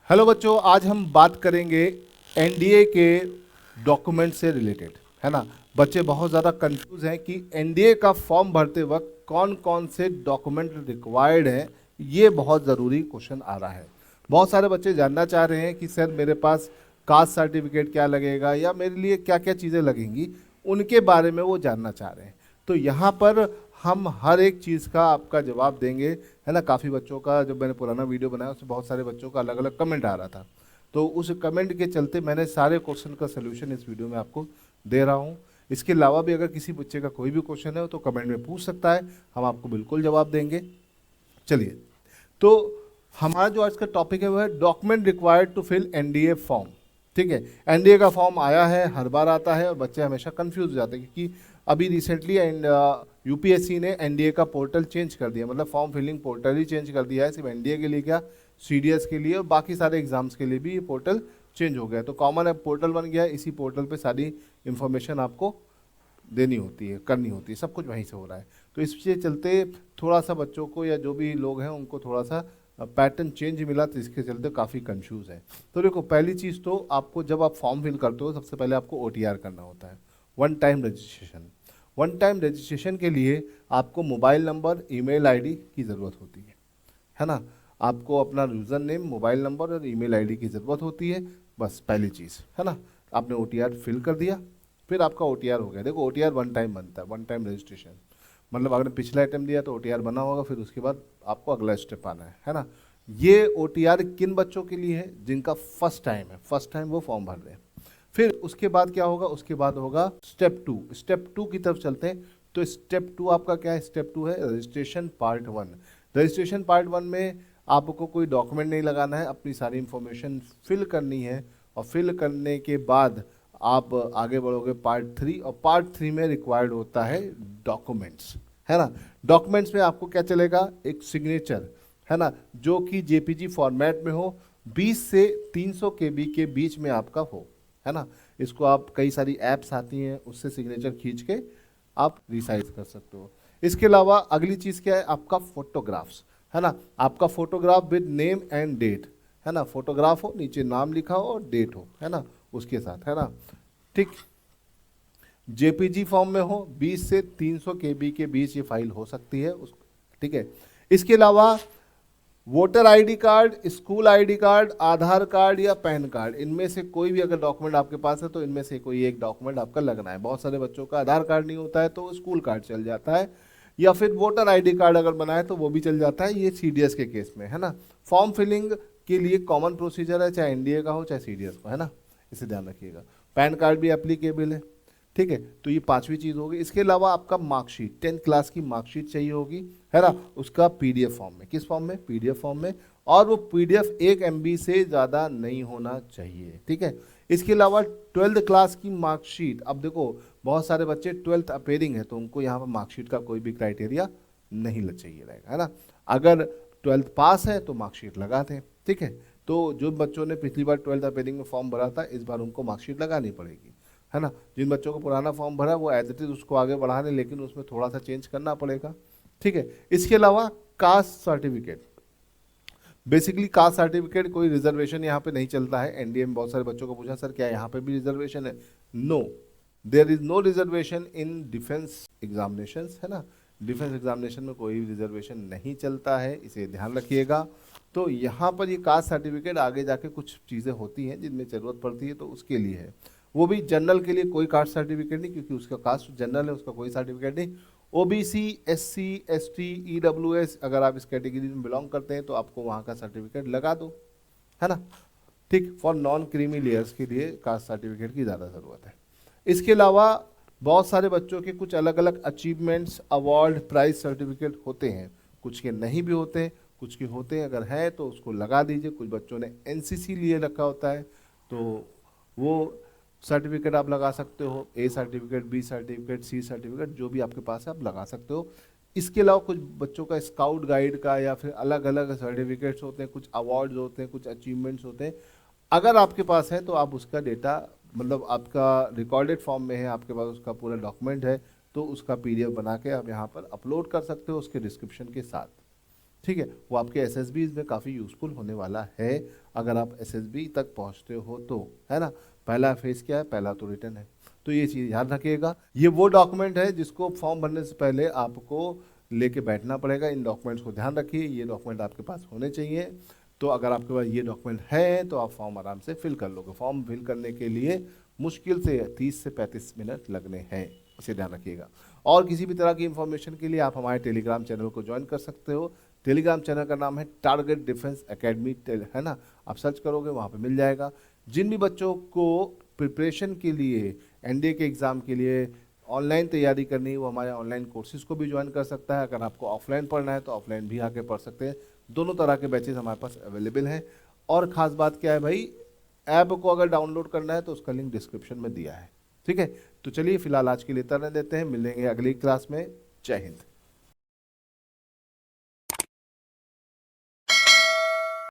Hello बच्चों, आज हम बात करेंगे एनडीए के डॉक्यूमेंट से रिलेटेड, है ना। बच्चे बहुत ज़्यादा कंफ्यूज हैं कि एनडीए का फॉर्म भरते वक्त कौन कौन से डॉक्यूमेंट रिक्वायर्ड हैं। ये बहुत ज़रूरी क्वेश्चन आ रहा है। बहुत सारे बच्चे जानना चाह रहे हैं कि सर मेरे पास कास्ट सर्टिफिकेट क्या लगेगा या मेरे लिए क्या क्या चीज़ें लगेंगी, उनके बारे में वो जानना चाह रहे हैं। तो यहाँ पर हम हर एक चीज़ का आपका जवाब देंगे, है ना। काफ़ी बच्चों का, जब मैंने पुराना वीडियो बनाया उसमें बहुत सारे बच्चों का अलग अलग कमेंट आ रहा था, तो उस कमेंट के चलते मैंने सारे क्वेश्चन का सलूशन इस वीडियो में आपको दे रहा हूँ। इसके अलावा भी अगर किसी बच्चे का कोई भी क्वेश्चन है तो कमेंट में पूछ सकता है, हम आपको बिल्कुल जवाब देंगे। चलिए, तो हमारा जो आज का टॉपिक है वो है document required to fill NDA form. ठीक है, एनडीए का फॉर्म आया है, हर बार आता है और बच्चे हमेशा कंफ्यूज हो जाते हैं, क्योंकि अभी रिसेंटली यूपीएससी ने एनडीए का पोर्टल चेंज कर दिया, मतलब फॉर्म फिलिंग पोर्टल ही चेंज कर दिया है। सिर्फ एनडीए के लिए क्या, सीडीएस के लिए और बाकी सारे एग्जाम्स के लिए भी ये पोर्टल चेंज हो गया। तो कॉमन ऐप पोर्टल बन गया है, इसी पोर्टल पे सारी इंफॉर्मेशन आपको देनी होती है, करनी होती है, सब कुछ वहीं से हो रहा है। तो इसके चलते थोड़ा सा बच्चों को या जो भी लोग हैं उनको थोड़ा सा पैटर्न चेंज मिला, तो इसके चलते काफ़ी कंफ्यूज है। तो देखो, पहली चीज़ तो आपको, जब आप फॉर्म फिल करते हो सबसे पहले आपको ओटीआर करना होता है, one time registration. One time registration के लिए आपको मोबाइल नंबर, ईमेल आईडी की ज़रूरत होती है ना। आपको अपना यूज़र नेम, मोबाइल नंबर और ईमेल आईडी की ज़रूरत होती है, बस पहली चीज़, है ना। आपने ओटीआर फिल कर दिया, फिर आपका ओटीआर हो गया। देखो, ओटीआर वन टाइम बनता है, वन टाइम रजिस्ट्रेशन, मतलब अगर पिछला अटेम्प्ट दिया तो ओटीआर बना होगा, फिर उसके बाद आपको अगला स्टेप आना है ना। ये ओटीआर किन बच्चों के लिए है, जिनका फर्स्ट टाइम है, फर्स्ट टाइम वो फॉर्म भर रहे हैं। फिर उसके बाद क्या होगा, उसके बाद होगा स्टेप टू। स्टेप टू की तरफ चलते हैं। तो स्टेप टू आपका क्या है, स्टेप टू है registration part one. Registration part one में आपको कोई डॉक्यूमेंट नहीं लगाना है, अपनी सारी इंफॉर्मेशन फिल करनी है, और फिल करने के बाद आप आगे बढ़ोगे पार्ट थ्री, और पार्ट थ्री में रिक्वायर्ड होता है डॉक्यूमेंट्स, है ना। डॉक्यूमेंट्स में आपको क्या चलेगा, एक सिग्नेचर, है ना, जो कि जेपीजी फॉर्मेट में हो, 20 से 300 केबी के बीच में आपका हो, है ना। इसको आप, कई सारी ऐप्स आती हैं, उससे सिग्नेचर खींच के आप रिसाइज कर सकते हो। इसके अलावा अगली चीज़ क्या है, आपका फोटोग्राफ्स, है ना। आपका photograph with name and date, है ना। फोटोग्राफ हो, नीचे नाम लिखा हो और डेट हो, है ना, उसके साथ, है ना। ठीक, जेपीजी फॉर्म में हो, 20 से 300 केबी के बीच ये फाइल हो सकती है उस, ठीक है। इसके अलावा voter ID card, school ID card, Aadhaar card या पैन कार्ड, इनमें से कोई भी अगर डॉक्यूमेंट आपके पास है तो इनमें से कोई एक डॉक्यूमेंट आपका लगना है। बहुत सारे बच्चों का आधार कार्ड नहीं होता है तो स्कूल कार्ड चल जाता है, या फिर वोटर आईडी कार्ड अगर बनाए तो वो भी चल जाता है, ये सीडीएस के केस में, है ना। फॉर्म फिलिंग के लिए कॉमन प्रोसीजर है, चाहे एनडीए का हो चाहे सीडीएस का, है ना, इसे ध्यान रखिएगा। पैन कार्ड भी एप्लीकेबल है, ठीक है। तो ये पांचवी चीज होगी। इसके अलावा आपका मार्कशीट, 10th क्लास की मार्कशीट चाहिए होगी, है ना, उसका पीडीएफ फॉर्म में। किस फॉर्म में, पीडीएफ फॉर्म में, और वो पीडीएफ 1 MB से ज़्यादा नहीं होना चाहिए, ठीक है। इसके अलावा 12th क्लास की मार्कशीट, अब देखो बहुत सारे बच्चे 12th अपेयरिंग है तो उनको यहाँ पर मार्कशीट का कोई भी क्राइटेरिया नहीं लग चाहिए रहेगा, है ना। अगर 12th पास है तो मार्कशीट लगाते हैं, ठीक है। तो जो बच्चों ने पिछली बार 12th अपेयरिंग में फॉर्म भरा था, इस बार उनको मार्कशीट लगानी पड़ेगी, है ना। जिन बच्चों को पुराना फॉर्म भरा वो एज इट इज उसको आगे बढ़ा लें, लेकिन उसमें थोड़ा सा चेंज करना पड़ेगा, ठीक है। इसके अलावा caste certificate, basically caste certificate, कोई रिजर्वेशन यहाँ पे नहीं चलता है। एनडीए में बहुत सारे बच्चों को पूछा, सर क्या यहाँ पे भी रिजर्वेशन है? No, there is no reservation in defence examination, है ना। डिफेंस एग्जामिनेशन में कोई रिजर्वेशन नहीं चलता है, इसे ध्यान रखिएगा। तो यहाँ पर ये कास्ट सर्टिफिकेट आगे जाके कुछ चीज़ें होती हैं जिनमें ज़रूरत पड़ती है, तो उसके लिए है। वो भी जनरल के लिए कोई कास्ट सर्टिफिकेट नहीं, क्योंकि उसका कास्ट जनरल है, उसका कोई सर्टिफिकेट नहीं। ओबीसी, एससी, एसटी, ईडब्ल्यूएस, अगर आप इस कैटेगरी में बिलोंग करते हैं तो आपको वहाँ का सर्टिफिकेट लगा दो, है ना। ठीक, फॉर नॉन क्रीमी लेयर्स के लिए कास्ट सर्टिफिकेट की ज़्यादा ज़रूरत है। इसके अलावा बहुत सारे बच्चों के कुछ अलग अलग अचीवमेंट्स, अवार्ड, प्राइज सर्टिफिकेट होते हैं, कुछ के नहीं भी होते हैं, कुछ के होते हैं। अगर है तो उसको लगा दीजिए। कुछ बच्चों ने एनसीसी लिए रखा होता है तो वो सर्टिफिकेट आप लगा सकते हो, A certificate, B certificate, C certificate, जो भी आपके पास है आप लगा सकते हो। इसके अलावा कुछ बच्चों का स्काउट गाइड का या फिर अलग अलग सर्टिफिकेट्स होते हैं, कुछ अवार्ड्स होते हैं, कुछ अचीवमेंट्स होते हैं। अगर आपके पास है तो आप उसका डेटा, मतलब आपका रिकॉर्डेड फॉर्म में है, आपके पास उसका पूरा डॉक्यूमेंट है, तो उसका पीडीएफ बना के आप यहाँ पर अपलोड कर सकते हो उसके डिस्क्रिप्शन के साथ, ठीक है, वो आपके एसएसबी में काफ़ी यूजफुल होने वाला है अगर आप एसएसबी तक पहुंचते हो तो, है ना। पहला फेज क्या है, पहला तो रिटर्न है, तो ये चीज़ याद रखिएगा। ये वो डॉक्यूमेंट है जिसको फॉर्म भरने से पहले आपको लेके बैठना पड़ेगा। इन डॉक्यूमेंट्स को ध्यान रखिए, ये डॉक्यूमेंट आपके पास होने चाहिए। तो अगर आपके पास ये डॉक्यूमेंट है तो आप फॉर्म आराम से फिल कर लोगे। फॉर्म फिल करने के लिए मुश्किल से 30 से 35 मिनट लगने हैं, इसे ध्यान रखिएगा। और किसी भी तरह की इंफॉर्मेशन के लिए आप हमारे टेलीग्राम चैनल को ज्वाइन कर सकते हो। टेलीग्राम चैनल का नाम है टारगेट डिफेंस एकेडमी, है ना, आप सर्च करोगे वहाँ पे मिल जाएगा। जिन भी बच्चों को प्रिपरेशन के लिए, एनडीए के एग्ज़ाम के लिए ऑनलाइन तैयारी करनी है, वो हमारे ऑनलाइन कोर्सेज को भी ज्वाइन कर सकता है। अगर आपको ऑफलाइन पढ़ना है तो ऑफलाइन भी आके पढ़ सकते हैं। दोनों तरह के बैचेज हमारे पास अवेलेबल हैं। और ख़ास बात क्या है भाई, ऐप को अगर डाउनलोड करना है तो उसका लिंक डिस्क्रिप्शन में दिया है। ठीक है, तो चलिए फिलहाल आज के लिए इतना देते हैं, मिलेंगे अगली क्लास में। जय हिंद।